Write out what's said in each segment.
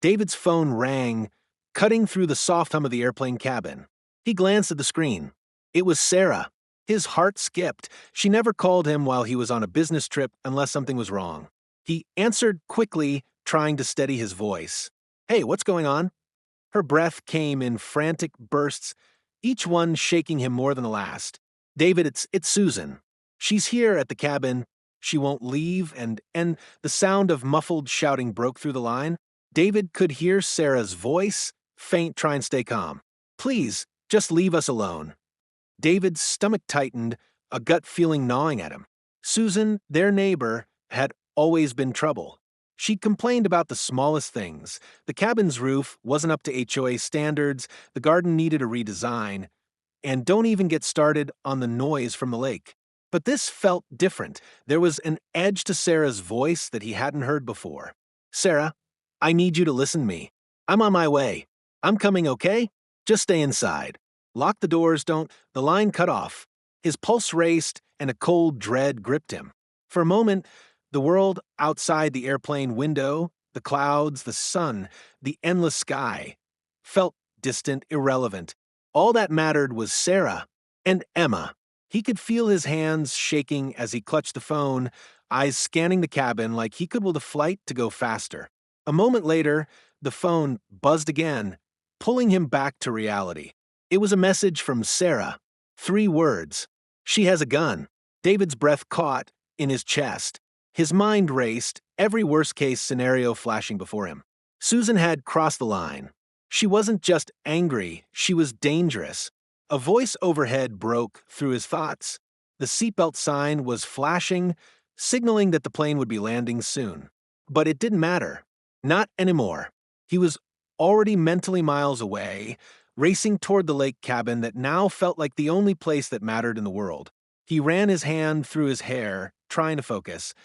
David's phone rang, cutting through the soft hum of the airplane cabin. He glanced at the screen. It was Sarah. His heart skipped. She never called him while he was on a business trip unless something was wrong. He answered quickly, trying to steady his voice. "Hey, what's going on?" Her breath came in frantic bursts, each one shaking him more than the last. "David, it's Susan. She's here at the cabin. She won't leave," and the sound of muffled shouting broke through the line. David could hear Sarah's voice, faint, try and stay calm. "Please, just leave us alone." David's stomach tightened, a gut feeling gnawing at him. Susan, their neighbor, had always been trouble. She'd complained about the smallest things. The cabin's roof wasn't up to HOA standards, the garden needed a redesign, and don't even get started on the noise from the lake. But this felt different. There was an edge to Sarah's voice that he hadn't heard before. "Sarah, I need you to listen to me. I'm on my way. I'm coming, okay? Just stay inside. Lock the doors, don't..." The line cut off. His pulse raced, and a cold dread gripped him. For a moment, the world outside the airplane window, the clouds, the sun, the endless sky, felt distant, irrelevant. All that mattered was Sarah and Emma. He could feel his hands shaking as he clutched the phone, eyes scanning the cabin like he could will the flight to go faster. A moment later, the phone buzzed again, pulling him back to reality. It was a message from Sarah. 3 words. "She has a gun." David's breath caught in his chest. His mind raced, every worst-case scenario flashing before him. Susan had crossed the line. She wasn't just angry, she was dangerous. A voice overhead broke through his thoughts. The seatbelt sign was flashing, signaling that the plane would be landing soon. But it didn't matter. Not anymore. He was already mentally miles away, racing toward the lake cabin that now felt like the only place that mattered in the world. He ran his hand through his hair, trying to focus.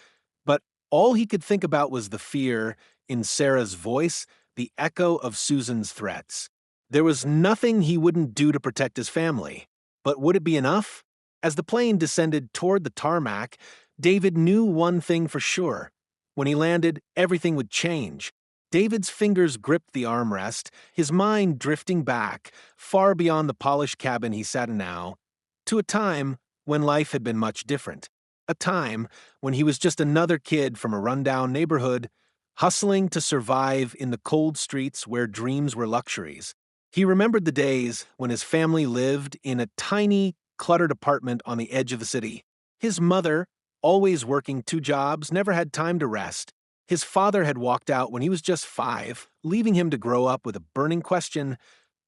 But all he could think about was the fear in Sarah's voice, the echo of Susan's threats. There was nothing he wouldn't do to protect his family. But would it be enough? As the plane descended toward the tarmac, David knew one thing for sure. When he landed, everything would change. David's fingers gripped the armrest, his mind drifting back, far beyond the polished cabin he sat in now, to a time when life had been much different. A time when he was just another kid from a rundown neighborhood, hustling to survive in the cold streets where dreams were luxuries. He remembered the days when his family lived in a tiny, cluttered apartment on the edge of the city. His mother, always working 2 jobs, never had time to rest. His father had walked out when he was just 5, leaving him to grow up with a burning question: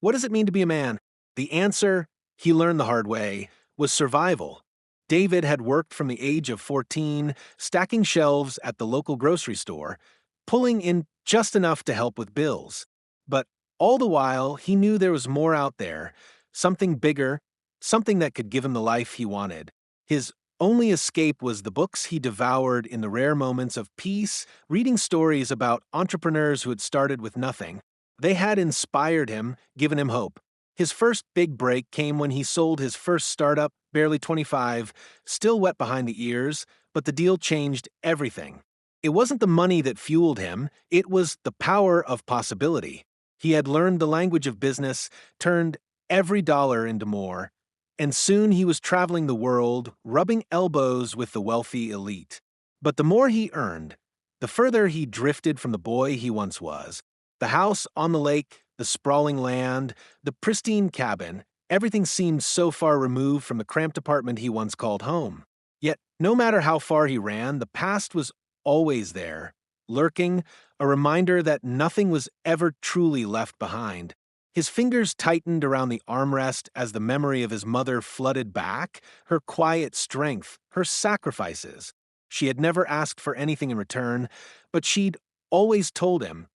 what does it mean to be a man? The answer, he learned the hard way, was survival. David had worked from the age of 14, stacking shelves at the local grocery store, pulling in just enough to help with bills. But all the while, he knew there was more out there, something bigger, something that could give him the life he wanted. His only escape was the books he devoured in the rare moments of peace, reading stories about entrepreneurs who had started with nothing. They had inspired him, given him hope. His first big break came when he sold his first startup, barely 25, still wet behind the ears, but the deal changed everything. It wasn't the money that fueled him, it was the power of possibility. He had learned the language of business, turned every dollar into more, and soon he was traveling the world, rubbing elbows with the wealthy elite. But the more he earned, the further he drifted from the boy he once was. The house on the lake, the sprawling land, the pristine cabin, everything seemed so far removed from the cramped apartment he once called home. Yet, no matter how far he ran, the past was always there, lurking, a reminder that nothing was ever truly left behind. His fingers tightened around the armrest as the memory of his mother flooded back, her quiet strength, her sacrifices. She had never asked for anything in return, but she'd always told him,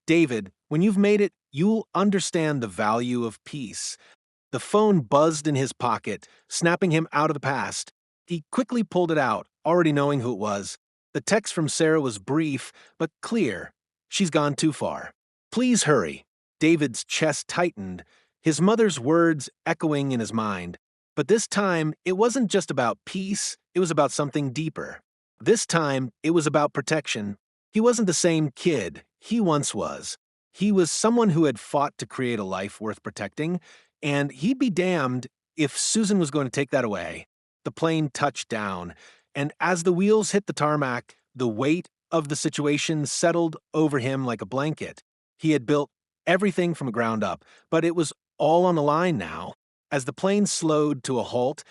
"David, when you've made it, you'll understand the value of peace." The phone buzzed in his pocket, snapping him out of the past. He quickly pulled it out, already knowing who it was. The text from Sarah was brief, but clear. "She's gone too far. Please hurry." David's chest tightened, his mother's words echoing in his mind. But this time, it wasn't just about peace, it was about something deeper. This time, it was about protection. He wasn't the same kid he once was. He was someone who had fought to create a life worth protecting, and he'd be damned if Susan was going to take that away. The plane touched down, and as the wheels hit the tarmac, the weight of the situation settled over him like a blanket. He had built everything from the ground up, but it was all on the line now. As the plane slowed to a halt,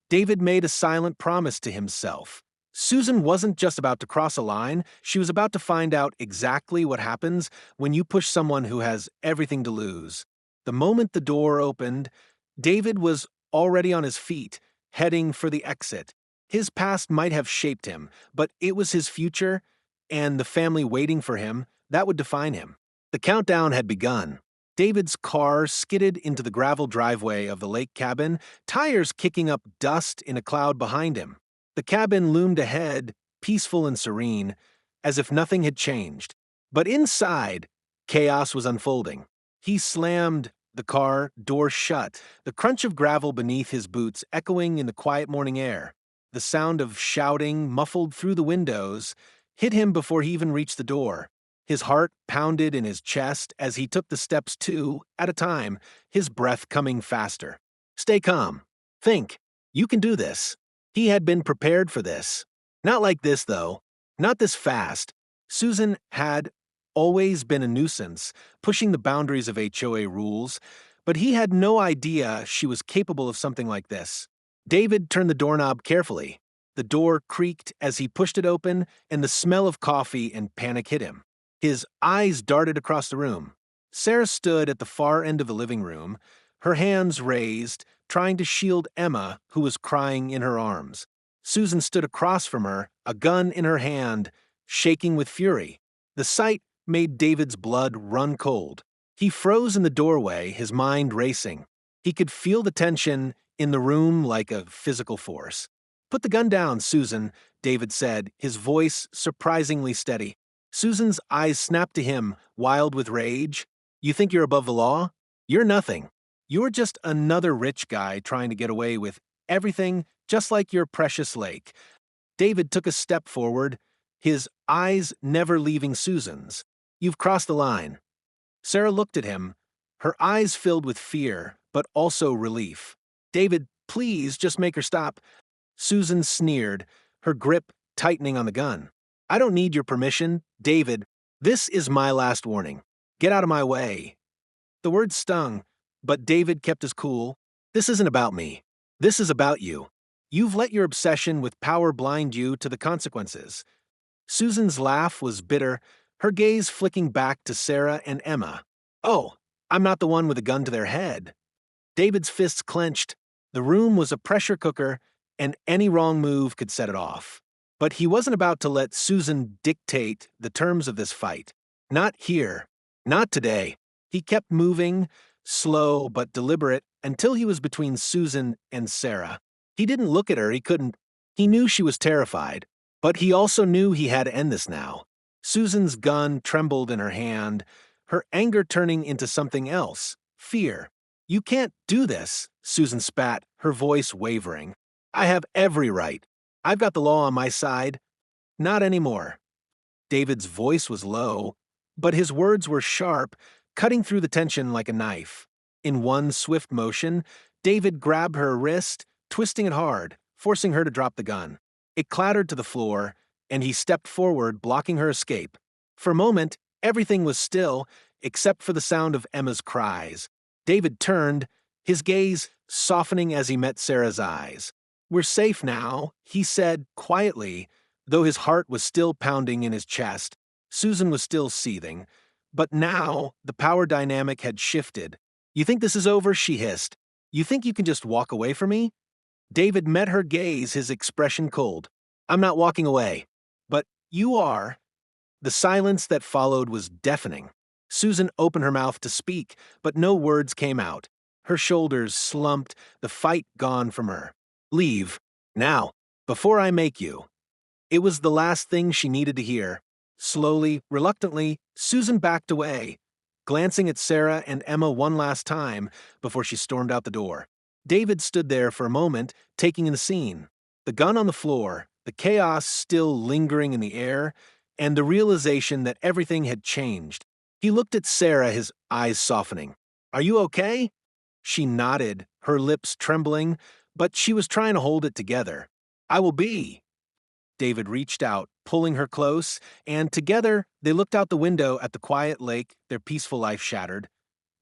David made a silent promise to himself. Susan wasn't just about to cross a line, she was about to find out exactly what happens when you push someone who has everything to lose. The moment the door opened, David was already on his feet, heading for the exit. His past might have shaped him, but it was his future, and the family waiting for him, that would define him. The countdown had begun. David's car skidded into the gravel driveway of the lake cabin, tires kicking up dust in a cloud behind him. The cabin loomed ahead, peaceful and serene, as if nothing had changed. But inside, chaos was unfolding. He slammed the car door shut, the crunch of gravel beneath his boots echoing in the quiet morning air. The sound of shouting, muffled through the windows, hit him before he even reached the door. His heart pounded in his chest as he took the steps two at a time, his breath coming faster. Stay calm. Think. You can do this. He had been prepared for this. Not like this, though. Not this fast. Susan had always been a nuisance, pushing the boundaries of HOA rules, but he had no idea she was capable of something like this. David turned the doorknob carefully. The door creaked as he pushed it open, and the smell of coffee and panic hit him. His eyes darted across the room. Sarah stood at the far end of the living room, her hands raised, trying to shield Emma, who was crying in her arms. Susan stood across from her, a gun in her hand, shaking with fury. The sight made David's blood run cold. He froze in the doorway, his mind racing. He could feel the tension in the room like a physical force. "Put the gun down, Susan," David said, his voice surprisingly steady. Susan's eyes snapped to him, wild with rage. "You think you're above the law? You're nothing. You're just another rich guy trying to get away with everything, just like your precious lake." David took a step forward, his eyes never leaving Susan's. "You've crossed the line." Sarah looked at him, her eyes filled with fear, but also relief. "David, please just make her stop." Susan sneered, her grip tightening on the gun. "I don't need your permission, David. This is my last warning. Get out of my way." The words stung, but David kept his cool. "This isn't about me. This is about you. You've let your obsession with power blind you to the consequences." Susan's laugh was bitter, her gaze flicking back to Sarah and Emma. "Oh, I'm not the one with a gun to their head." David's fists clenched. The room was a pressure cooker, and any wrong move could set it off. But he wasn't about to let Susan dictate the terms of this fight. Not here. Not today. He kept moving, slow but deliberate, until he was between Susan and Sarah. He didn't look at her, he couldn't. He knew she was terrified, but he also knew he had to end this now. Susan's gun trembled in her hand, her anger turning into something else, fear. "You can't do this," Susan spat, her voice wavering. "I have every right. I've got the law on my side." "Not anymore." David's voice was low, but his words were sharp, cutting through the tension like a knife. In one swift motion, David grabbed her wrist, twisting it hard, forcing her to drop the gun. It clattered to the floor, and he stepped forward, blocking her escape. For a moment, everything was still, except for the sound of Emma's cries. David turned, his gaze softening as he met Sarah's eyes. "We're safe now," he said quietly, though his heart was still pounding in his chest. Susan was still seething. But now, the power dynamic had shifted. "You think this is over?" she hissed. "You think you can just walk away from me?" David met her gaze, his expression cold. "I'm not walking away." "But you are." The silence that followed was deafening. Susan opened her mouth to speak, but no words came out. Her shoulders slumped, the fight gone from her. "Leave. Now. Before I make you." It was the last thing she needed to hear. Slowly, reluctantly, Susan backed away, glancing at Sarah and Emma one last time before she stormed out the door. David stood there for a moment, taking in the scene. The gun on the floor, the chaos still lingering in the air, and the realization that everything had changed. He looked at Sarah, his eyes softening. Are you okay? She nodded, her lips trembling, but she was trying to hold it together. I will be. David reached out, pulling her close, and together they looked out the window at the quiet lake, their peaceful life shattered.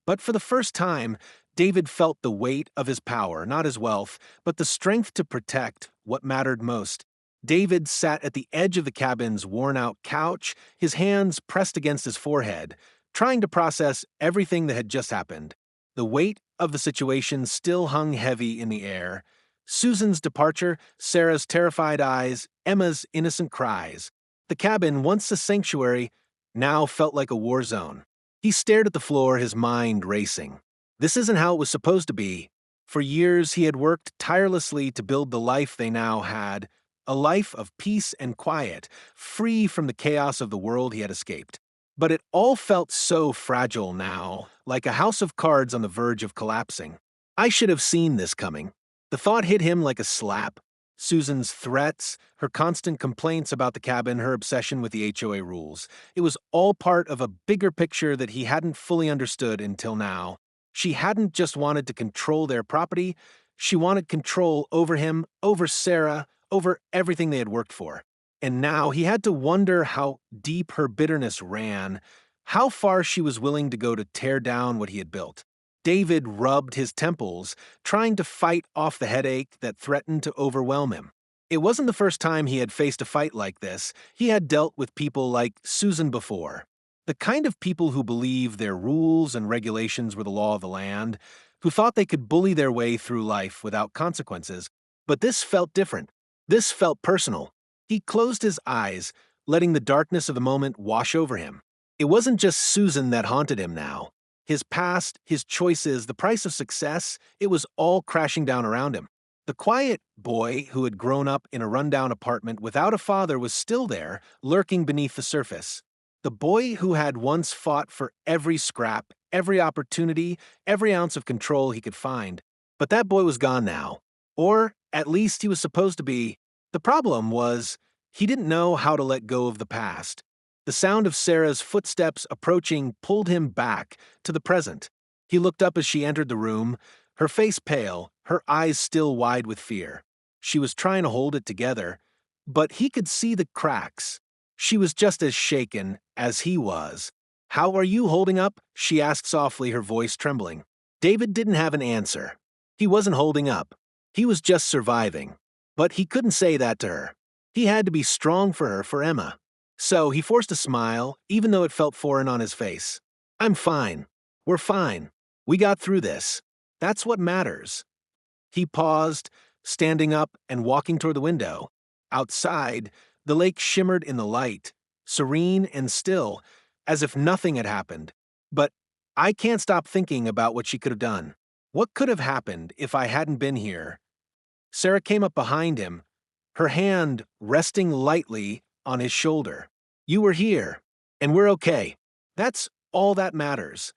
But for the first time, David felt the weight of his power, not his wealth, but the strength to protect what mattered most. David sat at the edge of the cabin's worn-out couch, his hands pressed against his forehead, trying to process everything that had just happened. The weight of the situation still hung heavy in the air. Susan's departure, Sarah's terrified eyes, Emma's innocent cries. The cabin, once a sanctuary, now felt like a war zone. He stared at the floor, his mind racing. This isn't how it was supposed to be. For years, he had worked tirelessly to build the life they now had, a life of peace and quiet, free from the chaos of the world he had escaped. But it all felt so fragile now, like a house of cards on the verge of collapsing. I should have seen this coming. The thought hit him like a slap. Susan's threats, her constant complaints about the cabin, her obsession with the HOA rules. It was all part of a bigger picture that he hadn't fully understood until now. She hadn't just wanted to control their property, she wanted control over him, over Sarah, over everything they had worked for. And now he had to wonder how deep her bitterness ran, how far she was willing to go to tear down what he had built. David rubbed his temples, trying to fight off the headache that threatened to overwhelm him. It wasn't the first time he had faced a fight like this. He had dealt with people like Susan before. The kind of people who believed their rules and regulations were the law of the land, who thought they could bully their way through life without consequences. But this felt different. This felt personal. He closed his eyes, letting the darkness of the moment wash over him. It wasn't just Susan that haunted him now. His past, his choices, the price of success, it was all crashing down around him. The quiet boy who had grown up in a rundown apartment without a father was still there, lurking beneath the surface. The boy who had once fought for every scrap, every opportunity, every ounce of control he could find. But that boy was gone now. Or, at least he was supposed to be. The problem was, he didn't know how to let go of the past. The sound of Sarah's footsteps approaching pulled him back to the present. He looked up as she entered the room, her face pale, her eyes still wide with fear. She was trying to hold it together, but he could see the cracks. She was just as shaken as he was. "How are you holding up?" she asked softly, her voice trembling. David didn't have an answer. He wasn't holding up. He was just surviving. But he couldn't say that to her. He had to be strong for her, for Emma. So he forced a smile, even though it felt foreign on his face. "I'm fine. We're fine. We got through this. That's what matters." He paused, standing up and walking toward the window. Outside, the lake shimmered in the light, serene and still, as if nothing had happened. But I can't stop thinking about what she could have done. What could have happened if I hadn't been here? Sarah came up behind him, her hand resting lightly on his shoulder. "You were here, and we're okay. That's all that matters."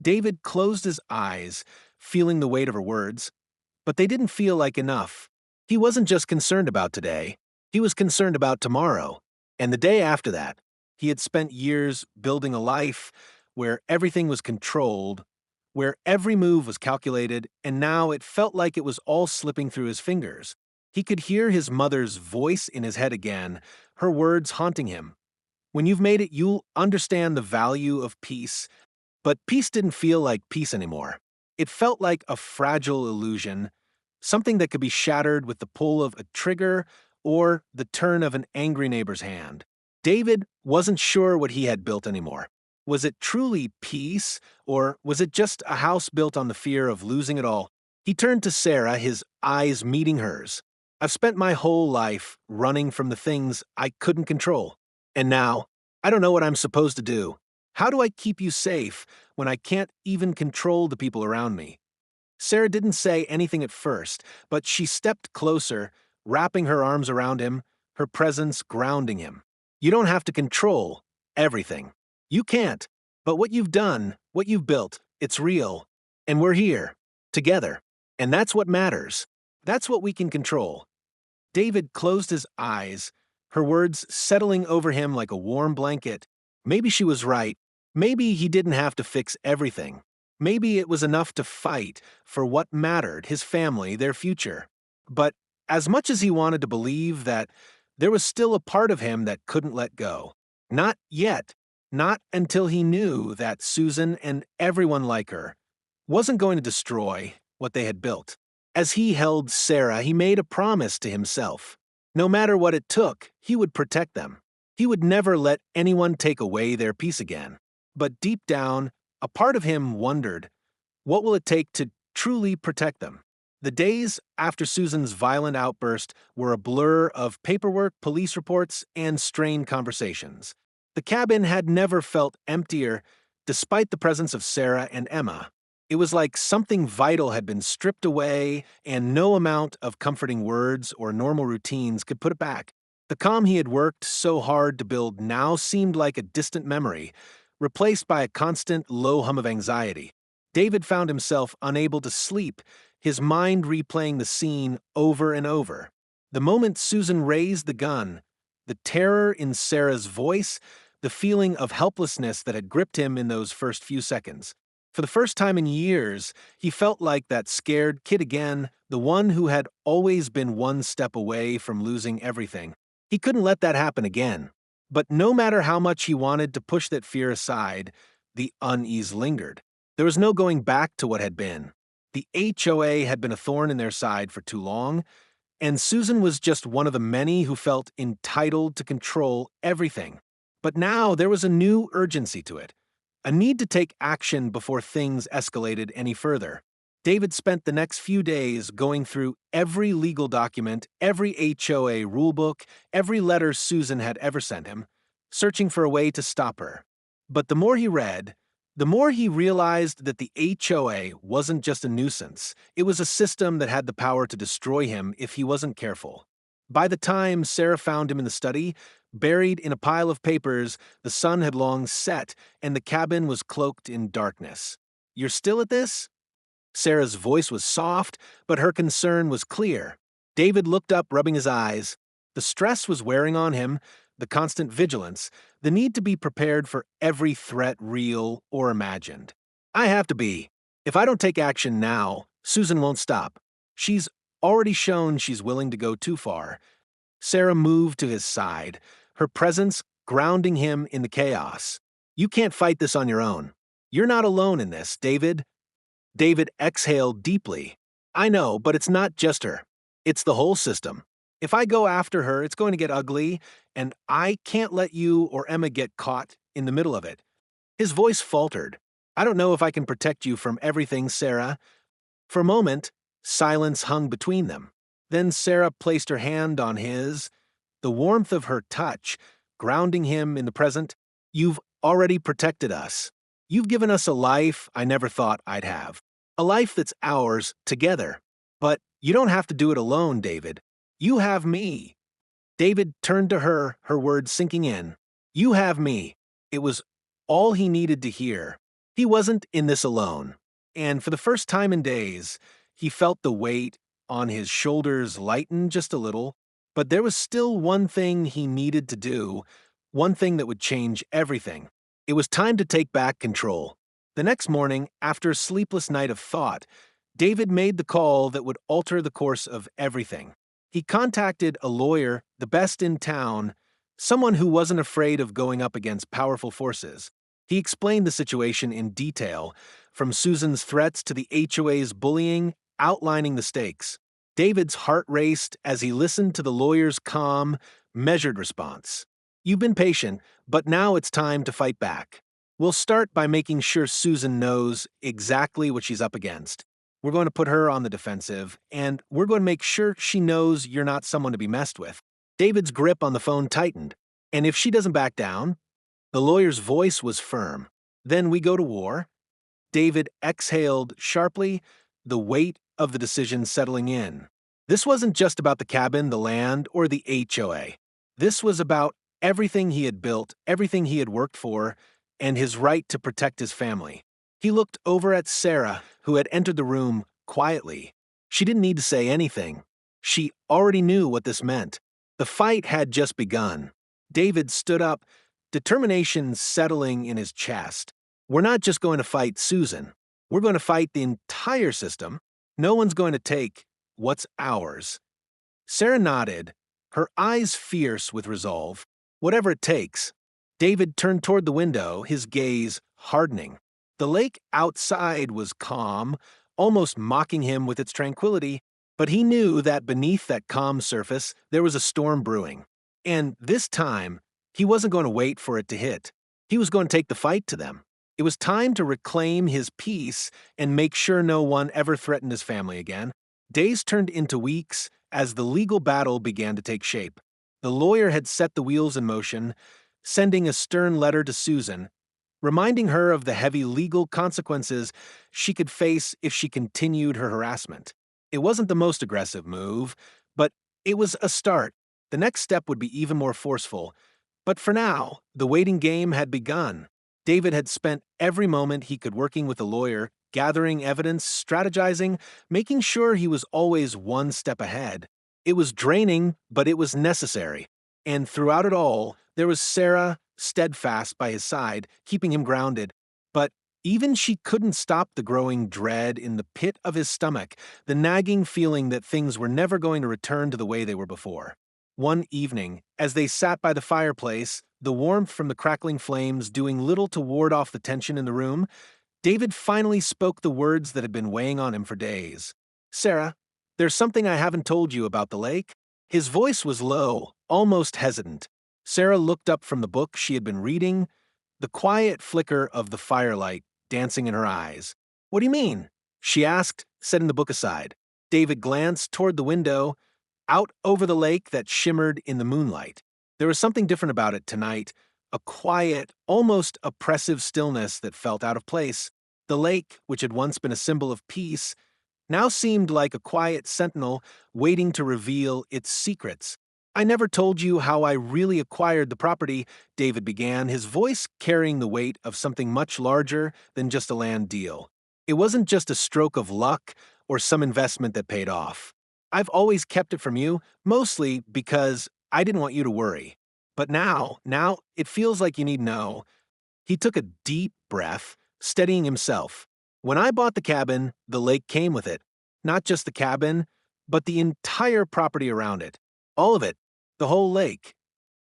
David closed his eyes, feeling the weight of her words, but they didn't feel like enough. He wasn't just concerned about today, he was concerned about tomorrow, and the day after that. He had spent years building a life where everything was controlled, where every move was calculated, and now it felt like it was all slipping through his fingers. He could hear his mother's voice in his head again, her words haunting him. "When you've made it, you'll understand the value of peace." But peace didn't feel like peace anymore. It felt like a fragile illusion, something that could be shattered with the pull of a trigger or the turn of an angry neighbor's hand. David wasn't sure what he had built anymore. Was it truly peace, or was it just a house built on the fear of losing it all? He turned to Sarah, his eyes meeting hers. "I've spent my whole life running from the things I couldn't control. And now, I don't know what I'm supposed to do. How do I keep you safe when I can't even control the people around me?" Sarah didn't say anything at first, but she stepped closer, wrapping her arms around him, her presence grounding him. "You don't have to control everything. You can't. But what you've done, what you've built, it's real. And we're here, together. And that's what matters. That's what we can control." David closed his eyes, her words settling over him like a warm blanket. Maybe she was right. Maybe he didn't have to fix everything. Maybe it was enough to fight for what mattered, his family, their future. But as much as he wanted to believe that, there was still a part of him that couldn't let go. Not yet. Not until he knew that Susan and everyone like her wasn't going to destroy what they had built. As he held Sarah, he made a promise to himself. No matter what it took, he would protect them. He would never let anyone take away their peace again. But deep down, a part of him wondered, what will it take to truly protect them? The days after Susan's violent outburst were a blur of paperwork, police reports, and strained conversations. The cabin had never felt emptier, despite the presence of Sarah and Emma. It was like something vital had been stripped away, and no amount of comforting words or normal routines could put it back. The calm he had worked so hard to build now seemed like a distant memory, replaced by a constant low hum of anxiety. David found himself unable to sleep, his mind replaying the scene over and over. The moment Susan raised the gun, the terror in Sarah's voice, the feeling of helplessness that had gripped him in those first few seconds. For the first time in years, he felt like that scared kid again, the one who had always been one step away from losing everything. He couldn't let that happen again. But no matter how much he wanted to push that fear aside, the unease lingered. There was no going back to what had been. The HOA had been a thorn in their side for too long, and Susan was just one of the many who felt entitled to control everything. But now there was a new urgency to it, a need to take action before things escalated any further. David spent the next few days going through every legal document, every HOA rulebook, every letter Susan had ever sent him, searching for a way to stop her. But the more he read, the more he realized that the HOA wasn't just a nuisance. It was a system that had the power to destroy him if he wasn't careful. By the time Sarah found him in the study, buried in a pile of papers, the sun had long set, and the cabin was cloaked in darkness. "You're still at this?" Sarah's voice was soft, but her concern was clear. David looked up, rubbing his eyes. The stress was wearing on him, the constant vigilance, the need to be prepared for every threat, real or imagined. "I have to be. If I don't take action now, Susan won't stop. She's already shown she's willing to go too far." Sarah moved to his side, her presence grounding him in the chaos. "You can't fight this on your own. You're not alone in this, David." David exhaled deeply. "I know, but it's not just her. It's the whole system. If I go after her, it's going to get ugly, and I can't let you or Emma get caught in the middle of it." His voice faltered. "I don't know if I can protect you from everything, Sarah." For a moment, silence hung between them. Then Sarah placed her hand on his, the warmth of her touch, grounding him in the present. "You've already protected us. You've given us a life I never thought I'd have. A life that's ours together. But you don't have to do it alone, David. You have me." David turned to her, her words sinking in. "You have me." It was all he needed to hear. He wasn't in this alone. And for the first time in days, he felt the weight on his shoulders lighten just a little. But there was still one thing he needed to do, one thing that would change everything. It was time to take back control. The next morning, after a sleepless night of thought, David made the call that would alter the course of everything. He contacted a lawyer, the best in town, someone who wasn't afraid of going up against powerful forces. He explained the situation in detail, from Susan's threats to the HOA's bullying, outlining the stakes. David's heart raced as he listened to the lawyer's calm, measured response. "You've been patient, but now it's time to fight back. We'll start by making sure Susan knows exactly what she's up against. We're going to put her on the defensive, and we're going to make sure she knows you're not someone to be messed with." David's grip on the phone tightened. "And if she doesn't back down?" The lawyer's voice was firm. "Then we go to war." David exhaled sharply, the weight of the decision settling in. This wasn't just about the cabin, the land, or the HOA. This was about everything he had built, everything he had worked for, and his right to protect his family. He looked over at Sarah, who had entered the room quietly. She didn't need to say anything. She already knew what this meant. The fight had just begun. David stood up, determination settling in his chest. We're not just going to fight Susan. We're going to fight the entire system. No one's going to take what's ours. Sarah nodded, her eyes fierce with resolve. Whatever it takes. David turned toward the window, his gaze hardening. The lake outside was calm, almost mocking him with its tranquility, but he knew that beneath that calm surface there was a storm brewing. And this time, he wasn't going to wait for it to hit. He was going to take the fight to them. It was time to reclaim his peace and make sure no one ever threatened his family again. Days turned into weeks as the legal battle began to take shape. The lawyer had set the wheels in motion, sending a stern letter to Susan, reminding her of the heavy legal consequences she could face if she continued her harassment. It wasn't the most aggressive move, but it was a start. The next step would be even more forceful. But for now, the waiting game had begun. David had spent every moment he could working with the lawyer, gathering evidence, strategizing, making sure he was always one step ahead. It was draining, but it was necessary. And throughout it all, there was Sarah, steadfast by his side, keeping him grounded. But even she couldn't stop the growing dread in the pit of his stomach, the nagging feeling that things were never going to return to the way they were before. One evening, as they sat by the fireplace, the warmth from the crackling flames doing little to ward off the tension in the room, David finally spoke the words that had been weighing on him for days. "Sarah, there's something I haven't told you about the lake." His voice was low, almost hesitant. Sarah looked up from the book she had been reading, the quiet flicker of the firelight dancing in her eyes. "What do you mean?" she asked, setting the book aside. David glanced toward the window, out over the lake that shimmered in the moonlight. There was something different about it tonight, a quiet, almost oppressive stillness that felt out of place. The lake, which had once been a symbol of peace, now seemed like a quiet sentinel waiting to reveal its secrets. "I never told you how I really acquired the property," David began, his voice carrying the weight of something much larger than just a land deal. It wasn't just a stroke of luck or some investment that paid off. I've always kept it from you, mostly because I didn't want you to worry. But now it feels like you need to know." He took a deep breath, steadying himself. "When I bought the cabin, the lake came with it. Not just the cabin, but the entire property around it. All of it. The whole lake."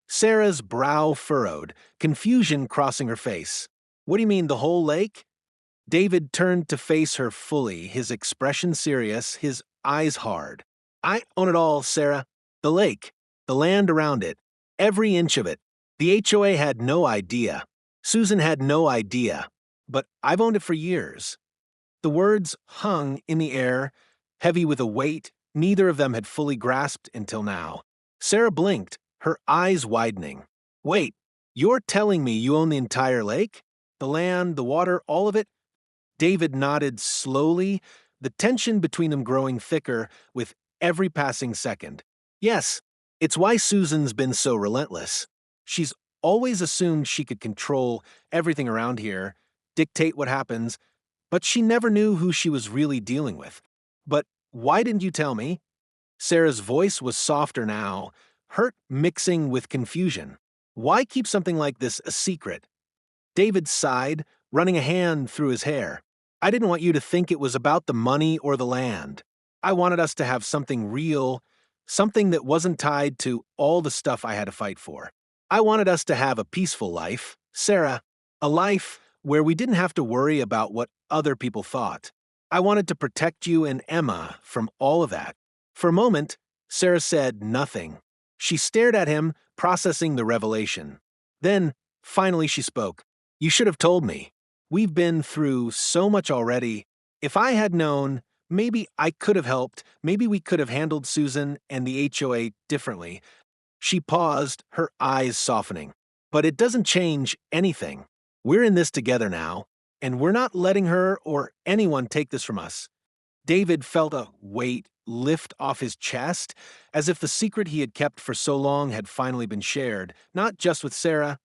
Sarah's brow furrowed, confusion crossing her face. "What do you mean, the whole lake?" David turned to face her fully, his expression serious, his eyes hard. "I own it all, Sarah. The lake, the land around it, every inch of it. The HOA had no idea. Susan had no idea. But I've owned it for years." The words hung in the air, heavy with a weight neither of them had fully grasped until now. Sarah blinked, her eyes widening. "Wait, you're telling me you own the entire lake? The land, the water, all of it?" David nodded slowly, the tension between them growing thicker with every passing second. "Yes, it's why Susan's been so relentless. She's always assumed she could control everything around here, dictate what happens, but she never knew who she was really dealing with. But why didn't you tell me?" Sarah's voice was softer now, hurt mixing with confusion. "Why keep something like this a secret?" David sighed, running a hand through his hair. "I didn't want you to think it was about the money or the land. I wanted us to have something real, something that wasn't tied to all the stuff I had to fight for. I wanted us to have a peaceful life, Sarah, a life where we didn't have to worry about what other people thought. I wanted to protect you and Emma from all of that." For a moment, Sarah said nothing. She stared at him, processing the revelation. Then, finally she spoke. "You should have told me. We've been through so much already. If I had known, maybe I could have helped, maybe we could have handled Susan and the HOA differently." She paused, her eyes softening. "But it doesn't change anything. We're in this together now, and we're not letting her or anyone take this from us." David felt a weight lift off his chest, as if the secret he had kept for so long had finally been shared, not just with Sarah,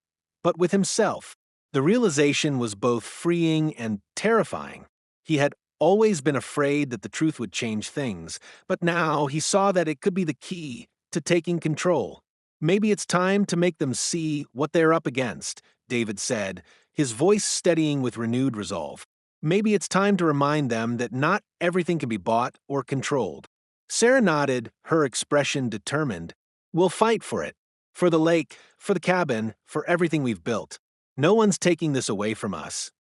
but with himself. The realization was both freeing and terrifying. He had always been afraid that the truth would change things, but now he saw that it could be the key to taking control. Maybe it's time to make them see what they're up against, David said, his voice steadying with renewed resolve. Maybe it's time to remind them that not everything can be bought or controlled. Sarah nodded, her expression determined. We'll fight for it. For the lake, for the cabin, for everything we've built. No one's taking this away from us.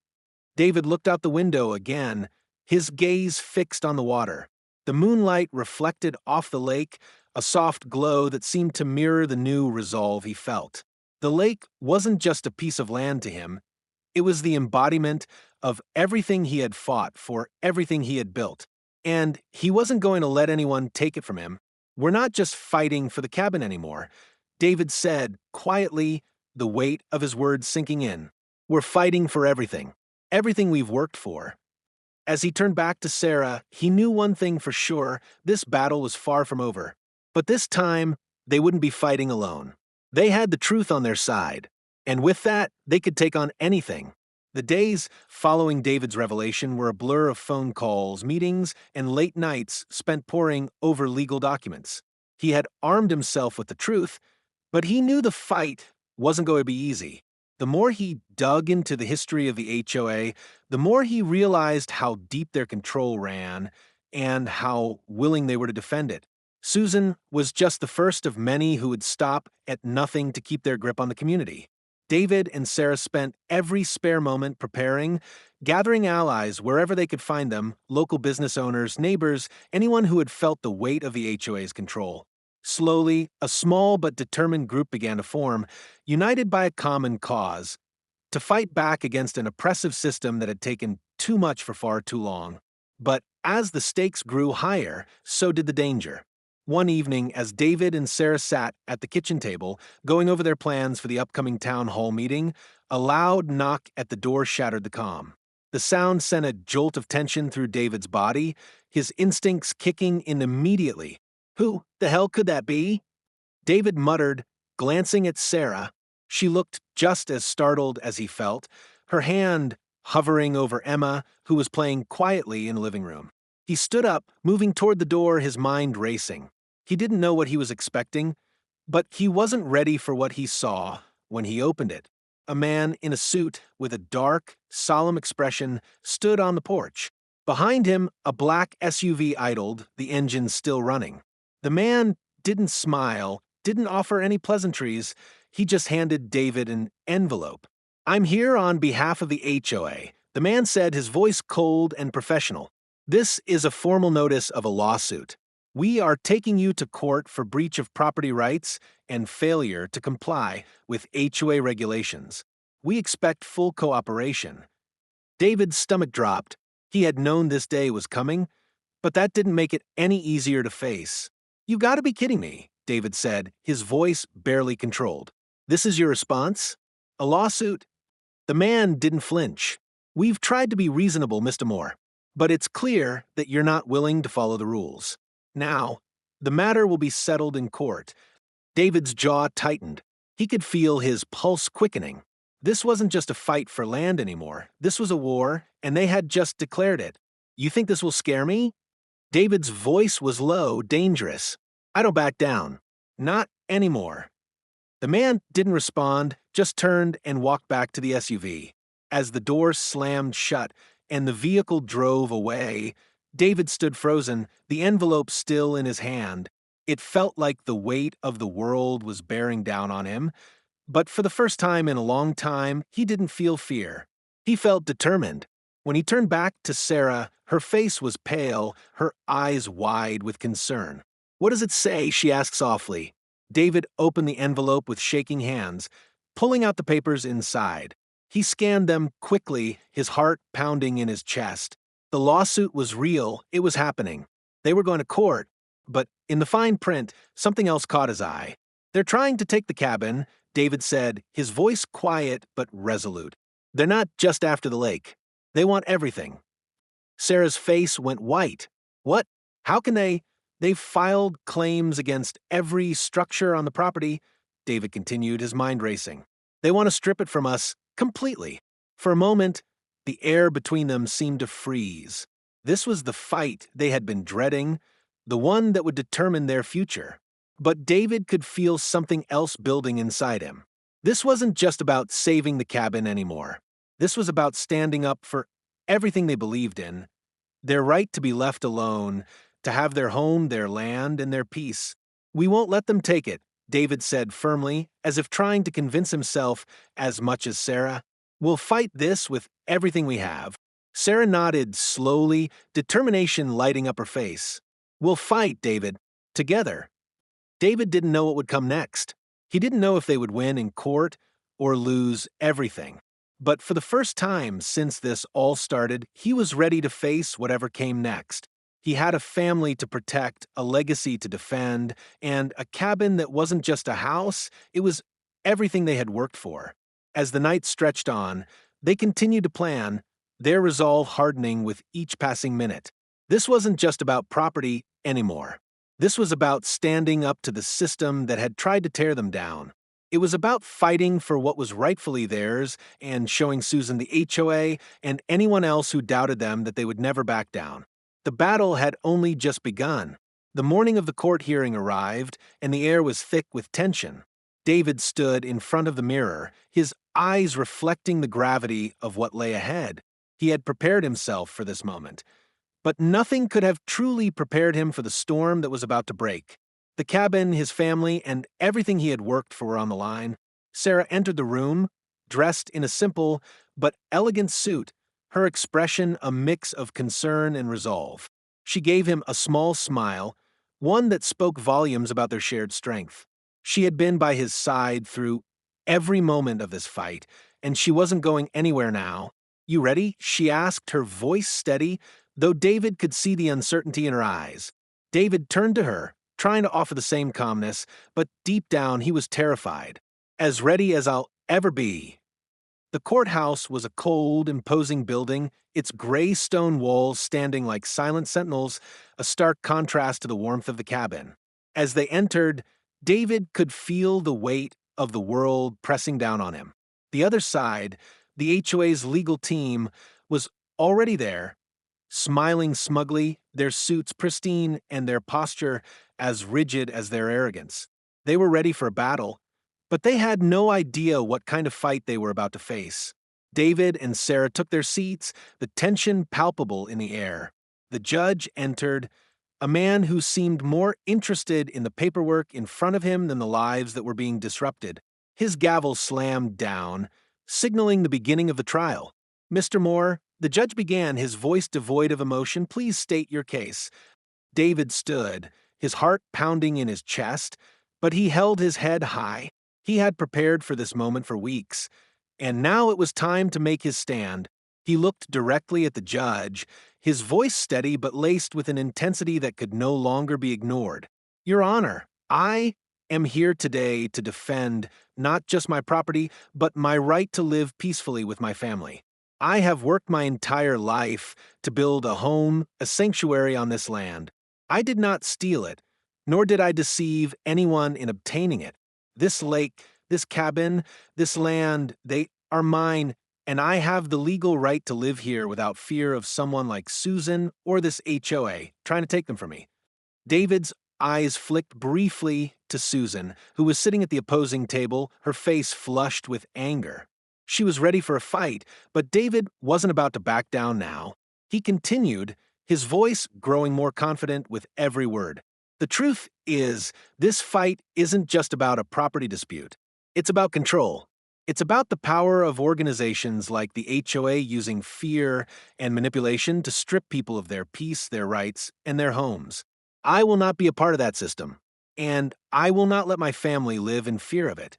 David looked out the window again, his gaze fixed on the water. The moonlight reflected off the lake, a soft glow that seemed to mirror the new resolve he felt. The lake wasn't just a piece of land to him, it was the embodiment of everything he had fought for, everything he had built. And he wasn't going to let anyone take it from him. We're not just fighting for the cabin anymore, David said quietly, the weight of his words sinking in. We're fighting for everything. Everything we've worked for. As he turned back to Sarah, he knew one thing for sure, this battle was far from over. But this time, they wouldn't be fighting alone. They had the truth on their side, and with that, they could take on anything. The days following David's revelation were a blur of phone calls, meetings, and late nights spent poring over legal documents. He had armed himself with the truth, but he knew the fight wasn't going to be easy. The more he dug into the history of the HOA, the more he realized how deep their control ran and how willing they were to defend it. Susan was just the first of many who would stop at nothing to keep their grip on the community. David and Sarah spent every spare moment preparing, gathering allies wherever they could find them, local business owners, neighbors, anyone who had felt the weight of the HOA's control. Slowly, a small but determined group began to form, united by a common cause, to fight back against an oppressive system that had taken too much for far too long. But as the stakes grew higher, so did the danger. One evening, as David and Sarah sat at the kitchen table, going over their plans for the upcoming town hall meeting, a loud knock at the door shattered the calm. The sound sent a jolt of tension through David's body, his instincts kicking in immediately. Who the hell could that be? David muttered, glancing at Sarah. She looked just as startled as he felt, her hand hovering over Emma, who was playing quietly in the living room. He stood up, moving toward the door, his mind racing. He didn't know what he was expecting, but he wasn't ready for what he saw when he opened it. A man in a suit with a dark, solemn expression stood on the porch. Behind him, a black SUV idled, the engine still running. The man didn't smile, didn't offer any pleasantries. He just handed David an envelope. I'm here on behalf of the HOA, the man said, his voice cold and professional. This is a formal notice of a lawsuit. We are taking you to court for breach of property rights and failure to comply with HOA regulations. We expect full cooperation. David's stomach dropped. He had known this day was coming, but that didn't make it any easier to face. You've got to be kidding me, David said, his voice barely controlled. This is your response? A lawsuit? The man didn't flinch. We've tried to be reasonable, Mr. Moore, but it's clear that you're not willing to follow the rules. Now, the matter will be settled in court. David's jaw tightened. He could feel his pulse quickening. This wasn't just a fight for land anymore. This was a war, and they had just declared it. You think this will scare me? David's voice was low, dangerous. I don't back down. Not anymore. The man didn't respond, just turned and walked back to the SUV. As the door slammed shut and the vehicle drove away, David stood frozen, the envelope still in his hand. It felt like the weight of the world was bearing down on him, but for the first time in a long time, he didn't feel fear. He felt determined. When he turned back to Sarah, her face was pale, her eyes wide with concern. What does it say? She asked softly. David opened the envelope with shaking hands, pulling out the papers inside. He scanned them quickly, his heart pounding in his chest. The lawsuit was real, it was happening. They were going to court, but in the fine print, something else caught his eye. They're trying to take the cabin, David said, his voice quiet but resolute. They're not just after the lake. They want everything. Sarah's face went white. What? How can they? They've filed claims against every structure on the property, David continued, his mind racing. They want to strip it from us completely. For a moment, the air between them seemed to freeze. This was the fight they had been dreading, the one that would determine their future. But David could feel something else building inside him. This wasn't just about saving the cabin anymore. This was about standing up for everything they believed in, their right to be left alone, to have their home, their land, and their peace. "We won't let them take it," David said firmly, as if trying to convince himself as much as Sarah. "We'll fight this with everything we have." Sarah nodded slowly, determination lighting up her face. "We'll fight, David. Together." David didn't know what would come next. He didn't know if they would win in court or lose everything. But for the first time since this all started, he was ready to face whatever came next. He had a family to protect, a legacy to defend, and a cabin that wasn't just a house, it was everything they had worked for. As the night stretched on, they continued to plan, their resolve hardening with each passing minute. This wasn't just about property anymore. This was about standing up to the system that had tried to tear them down. It was about fighting for what was rightfully theirs and showing Susan the HOA and anyone else who doubted them that they would never back down. The battle had only just begun. The morning of the court hearing arrived, and the air was thick with tension. David stood in front of the mirror, his eyes reflecting the gravity of what lay ahead. He had prepared himself for this moment. But nothing could have truly prepared him for the storm that was about to break. The cabin, his family, and everything he had worked for were on the line. Sarah entered the room, dressed in a simple but elegant suit, her expression a mix of concern and resolve. She gave him a small smile, one that spoke volumes about their shared strength. She had been by his side through every moment of this fight, and she wasn't going anywhere now. "You ready?" she asked, her voice steady, though David could see the uncertainty in her eyes. David turned to her, trying to offer the same calmness, but deep down he was terrified. "As ready as I'll ever be." The courthouse was a cold, imposing building, its gray stone walls standing like silent sentinels, a stark contrast to the warmth of the cabin. As they entered, David could feel the weight of the world pressing down on him. The other side, the HOA's legal team, was already there, smiling smugly, their suits pristine and their posture as rigid as their arrogance. They were ready for a battle, but they had no idea what kind of fight they were about to face. David and Sarah took their seats, the tension palpable in the air. The judge entered, a man who seemed more interested in the paperwork in front of him than the lives that were being disrupted. His gavel slammed down, signaling the beginning of the trial. "Mr. Moore," the judge began, his voice devoid of emotion, "please state your case." David stood, his heart pounding in his chest, but he held his head high. He had prepared for this moment for weeks, and now it was time to make his stand. He looked directly at the judge, his voice steady but laced with an intensity that could no longer be ignored. "Your Honor, I am here today to defend not just my property, but my right to live peacefully with my family. I have worked my entire life to build a home, a sanctuary on this land. I did not steal it, nor did I deceive anyone in obtaining it. This lake, this cabin, this land, they are mine, and I have the legal right to live here without fear of someone like Susan or this HOA trying to take them from me." David's eyes flicked briefly to Susan, who was sitting at the opposing table, her face flushed with anger. She was ready for a fight, but David wasn't about to back down now. He continued, his voice growing more confident with every word. "The truth is, this fight isn't just about a property dispute. It's about control. It's about the power of organizations like the HOA using fear and manipulation to strip people of their peace, their rights, and their homes. I will not be a part of that system, and I will not let my family live in fear of it."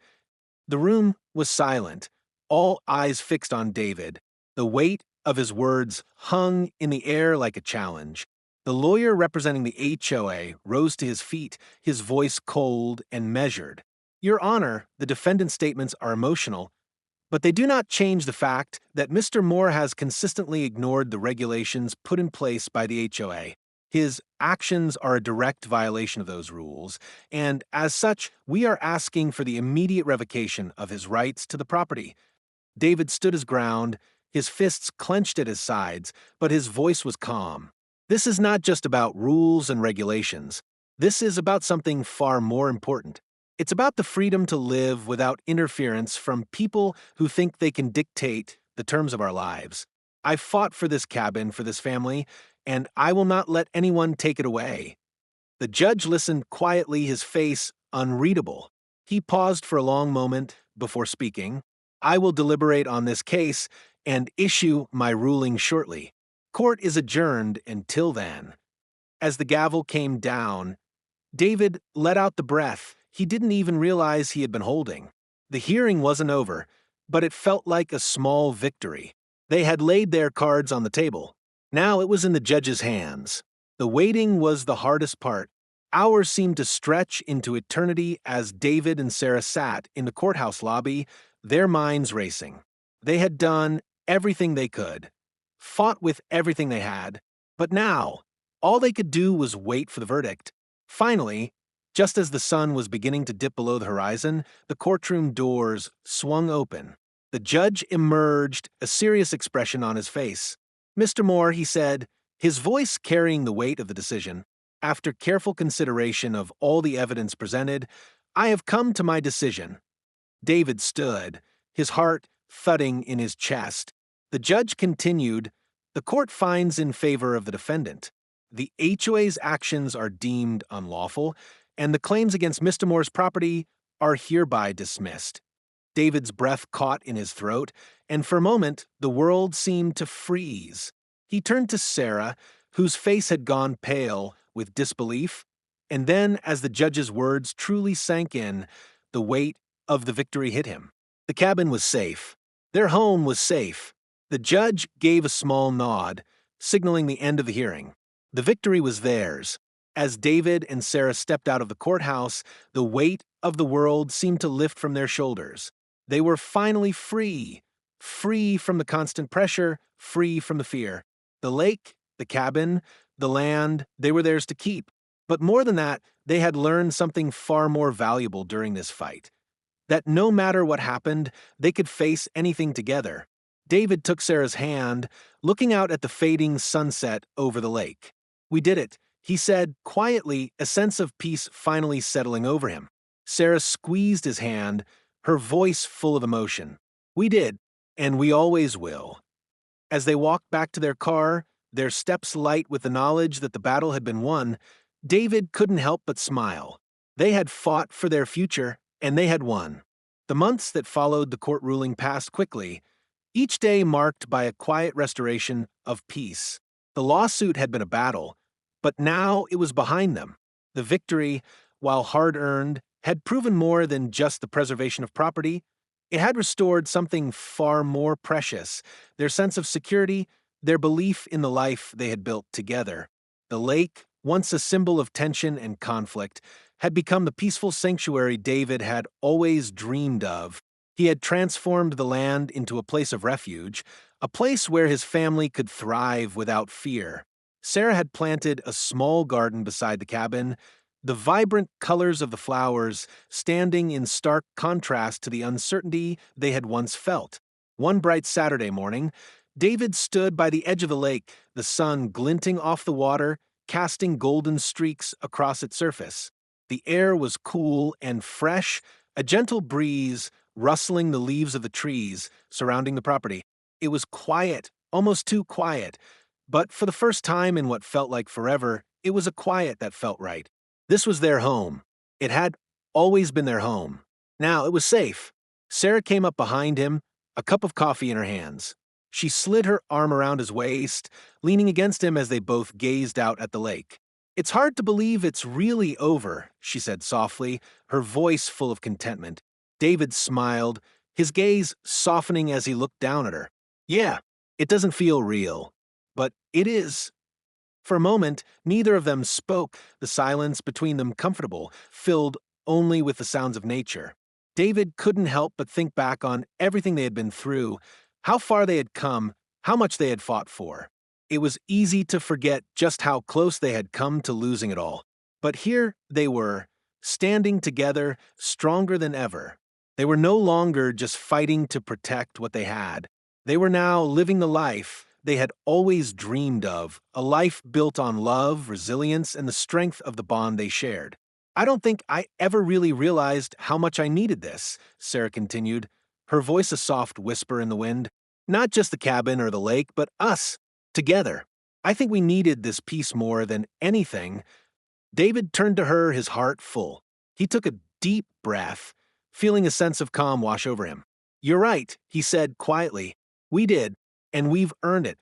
The room was silent, all eyes fixed on David. The weight of his words hung in the air like a challenge. The lawyer representing the HOA rose to his feet, his voice cold and measured. "Your Honor, the defendant's statements are emotional, but they do not change the fact that Mr. Moore has consistently ignored the regulations put in place by the HOA. His actions are a direct violation of those rules, and as such, we are asking for the immediate revocation of his rights to the property." David stood his ground, his fists clenched at his sides, but his voice was calm. "This is not just about rules and regulations. This is about something far more important. It's about the freedom to live without interference from people who think they can dictate the terms of our lives. I fought for this cabin, for this family, and I will not let anyone take it away. The judge listened quietly, his face unreadable. He paused for a long moment before speaking. I will deliberate on this case and issue my ruling shortly. Court is adjourned until then. As the gavel came down, David let out the breath he didn't even realize he had been holding. The hearing wasn't over, but it felt like a small victory. They had laid their cards on the table. Now it was in the judge's hands. The waiting was the hardest part. Hours seemed to stretch into eternity as David and Sarah sat in the courthouse lobby, their minds racing. They had done everything they could, fought with everything they had, but now, all they could do was wait for the verdict. Finally, just as the sun was beginning to dip below the horizon, the courtroom doors swung open. The judge emerged, a serious expression on his face. "Mr. Moore," he said, his voice carrying the weight of the decision, "after careful consideration of all the evidence presented, I have come to my decision." David stood, his heart thudding in his chest. The judge continued, "The court finds in favor of the defendant. The HOA's actions are deemed unlawful, and the claims against Mr. Moore's property are hereby dismissed." David's breath caught in his throat, and for a moment the world seemed to freeze. He turned to Sarah, whose face had gone pale with disbelief, and then, as the judge's words truly sank in, the weight of the victory hit him. The cabin was safe. Their home was safe. The judge gave a small nod, signaling the end of the hearing. The victory was theirs. As David and Sarah stepped out of the courthouse, the weight of the world seemed to lift from their shoulders. They were finally free. Free from the constant pressure, free from the fear. The lake, the cabin, the land, they were theirs to keep. But more than that, they had learned something far more valuable during this fight. That no matter what happened, they could face anything together. David took Sarah's hand, looking out at the fading sunset over the lake. "We did it," he said quietly, a sense of peace finally settling over him. Sarah squeezed his hand, her voice full of emotion. "We did, and we always will." As they walked back to their car, their steps light with the knowledge that the battle had been won, David couldn't help but smile. They had fought for their future, and they had won. The months that followed the court ruling passed quickly, each day marked by a quiet restoration of peace. The lawsuit had been a battle, but now it was behind them. The victory, while hard-earned, had proven more than just the preservation of property. It had restored something far more precious, their sense of security, their belief in the life they had built together. The lake, once a symbol of tension and conflict, had become the peaceful sanctuary David had always dreamed of. He had transformed the land into a place of refuge, a place where his family could thrive without fear. Sarah had planted a small garden beside the cabin, the vibrant colors of the flowers standing in stark contrast to the uncertainty they had once felt. One bright Saturday morning, David stood by the edge of the lake, the sun glinting off the water, casting golden streaks across its surface. The air was cool and fresh, a gentle breeze rustling the leaves of the trees surrounding the property. It was quiet, almost too quiet, but for the first time in what felt like forever, it was a quiet that felt right. This was their home. It had always been their home. Now it was safe. Sarah came up behind him, a cup of coffee in her hands. She slid her arm around his waist, leaning against him as they both gazed out at the lake. "It's hard to believe it's really over," she said softly, her voice full of contentment. David smiled, his gaze softening as he looked down at her. "Yeah, it doesn't feel real, but it is." For a moment, neither of them spoke, the silence between them comfortable, filled only with the sounds of nature. David couldn't help but think back on everything they had been through, how far they had come, how much they had fought for. It was easy to forget just how close they had come to losing it all. But here they were, standing together, stronger than ever. They were no longer just fighting to protect what they had. They were now living the life they had always dreamed of, a life built on love, resilience, and the strength of the bond they shared. I don't think I ever really realized how much I needed this, Sarah continued, her voice a soft whisper in the wind. Not just the cabin or the lake, but us, together. I think we needed this peace more than anything. David turned to her, his heart full. He took a deep breath, feeling a sense of calm wash over him. You're right, he said quietly. We did, and we've earned it.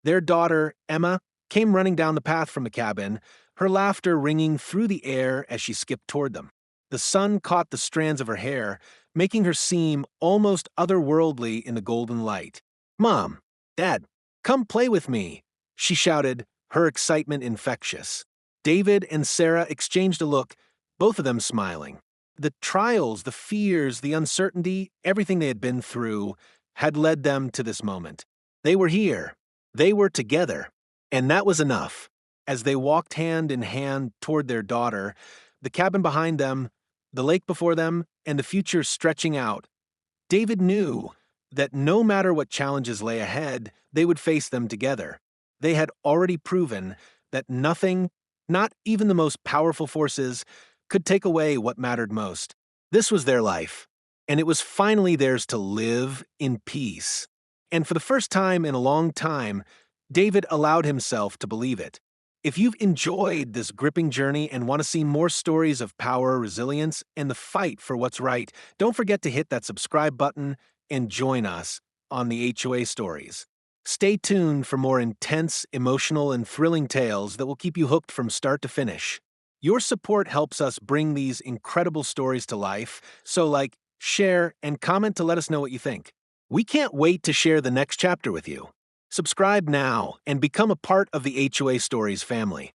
Their daughter, Emma, came running down the path from the cabin, her laughter ringing through the air as she skipped toward them. The sun caught the strands of her hair, making her seem almost otherworldly in the golden light. Mom, Dad, come play with me, she shouted, her excitement infectious. David and Sarah exchanged a look, both of them smiling. The trials, the fears, the uncertainty, everything they had been through had led them to this moment. They were here. They were together. And that was enough. As they walked hand in hand toward their daughter, the cabin behind them, the lake before them, and the future stretching out, David knew that no matter what challenges lay ahead, they would face them together. They had already proven that nothing, not even the most powerful forces, could take away what mattered most. This was their life, and it was finally theirs to live in peace. And for the first time in a long time, David allowed himself to believe it. If you've enjoyed this gripping journey and want to see more stories of power, resilience, and the fight for what's right, don't forget to hit that subscribe button and join us on the HOA stories. Stay tuned for more intense, emotional, and thrilling tales that will keep you hooked from start to finish. Your support helps us bring these incredible stories to life, so share, and comment to let us know what you think. We can't wait to share the next chapter with you. Subscribe now and become a part of the HOA Stories family.